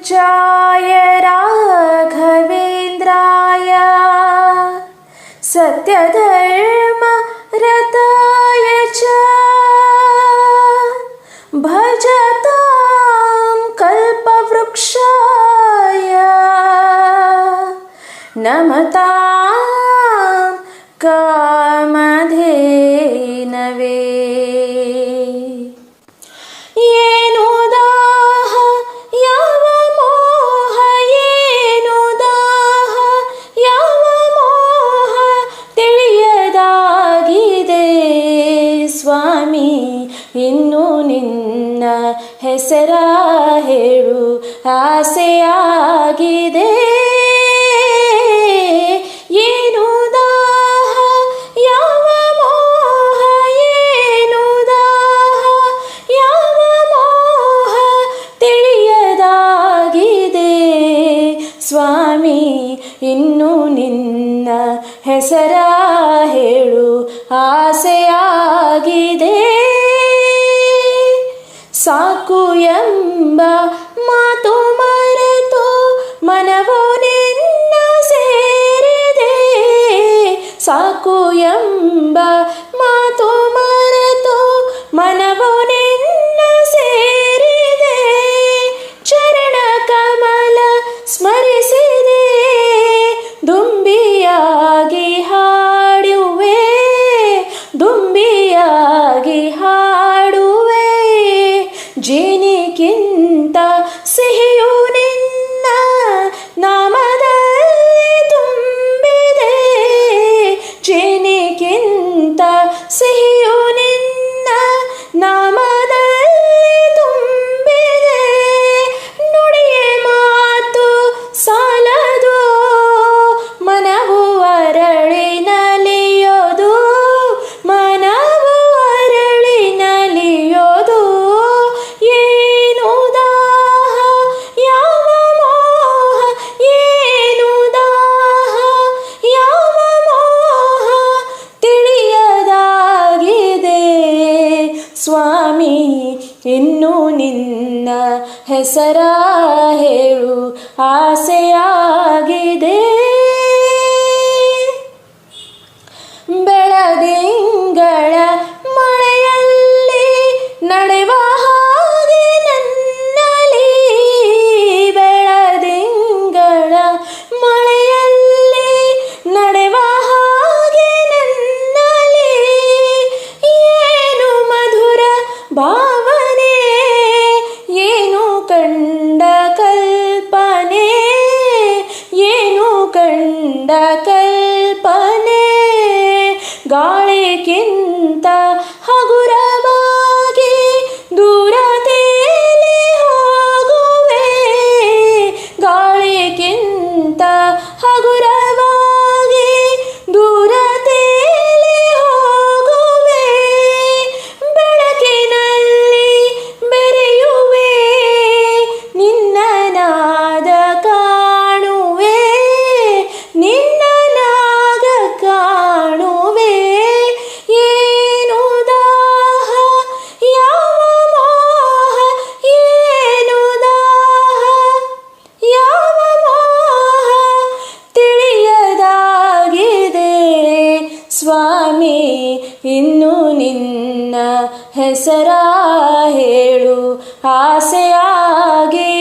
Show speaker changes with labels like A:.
A: पूज्याय राघवेन्द्राय सत्यधर्मरताय च भजतां कल्पवृक्षाय नमतां कामधेनवे। ಏನು ದಾಹ ಯಾವ ಮೋಹ, ಏನು ದಾಹ ಯಾವ ಮೋಹ ತಿಳಿಯದಾಗಿದೆ ಸ್ವಾಮಿ, ಇನ್ನು ನಿನ್ನ ಹೆಸರ ಹೇಳು ಆಸೆಯಾಗಿದೆ. ಏನು ದಾಹ ಯಾವ ಮೋಹ, ಏನು ದಾಹ ಯಾವ ಮೋಹ ತಿಳಿಯದಾಗಿದೆ ಸ್ವಾಮಿ, ಇನ್ನು ನಿನ್ನ ಹೆಸರ ಹೇಳು ಆಸೆಯಾಗಿದೆ. ಸಾಕು ಎಂಬ ಮಾತು ಮರೆತು ಮನವು ನಿನ್ನ ಸೇರಿದೆ. ಸಾಕು ಎಂಬ ಮಾತು ಮರೆತು ಮನವು ನಿನ್ನ ಸೇರಿದೆ. ಚರಣ ಕಮಲ ಸ್ಮರಿಸಿದೆ, ದುಂಬಿಯಾಗಿ ಹಾಡುವೆ, ದುಂಬಿಯಾಗಿ ಹಾಡುವೆ. ಜೇನಿಗಿಂತ ಸಿಹಿಯು ನಿನ್ನ ನಾಮದಲ್ಲಿ ತುಂಬಿದೆ. ಜೇನಿಗಿಂತ ಸಿಹಿಯು ನಿನ್ನ ನಾಮದಲ್ಲಿ ತುಂಬಿದೆ. ನುಡಿಯೇ ಮಾತು ಸಾಲದು, ಮನವು ಅರಳಿ ನಲಿಯೋದು, ಮನವು ಅರಳಿ ನಲಿಯೋದು. ಏನು ದಾಹ ಯಾವ ಮೋಹ, ಏನು ದಾಹ ಯಾವ ಮೋಹ ತಿಳಿಯದಾಗಿದೆ ಸ್ವಾಮಿ, ಇನ್ನು ನಿನ್ನ ಹೆಸರ ಹೇಳು ಆಸೆಯಾಗಿದೆ. ಬೆಳದಿಂಗಳ ಮಳೆಯಲ್ಲಿ ನಡೆವ ಹಾಗೆ ನನ್ನಲ್ಲಿ, ಬೆಳದಿಂಗಳ ಮಳೆಯಲ್ಲಿ ನಡೆವ ಹಾಗೆ ನನ್ನಲ್ಲಿ. ಏನು ಮಧುರ ಭಾವನೆ, ಏನು ಕಂಡ ಕಲ್ಪನೆ, ಏನು ಕಂಡ ಕಲ್ಪನೆ. ಗಾಳಿಗಿಂತ ಹಗುರವಾಗಿ ದೂರ ತೇಲಿ ಹೋಗುವೆ, ಗಾಳಿಗಿಂತ ಹಗುರವಾಗಿ ದೂರ ತೇಲಿ ಹೋಗುವೆ. ಬೆಳಕಿನಲ್ಲಿ ಬೆರೆಯುವೆ, ನಿನ್ನ ನಾದ ಕಾಣುವೆ, ನಿನ್ನ ನಾದ ಕಾಣುವೆ. ಏನು ದಾಹ ಯಾವ ಮೋಹ, ಏನು ದಾಹ ಯಾವ ಮೋಹ ತಿಳಿಯದಾಗಿದೆ ಸ್ವಾಮಿ, ಇನ್ನು ನಿನ್ನ ಹೆಸರ ಹೇಳು ಆಸೆಯಾಗಿದೆ.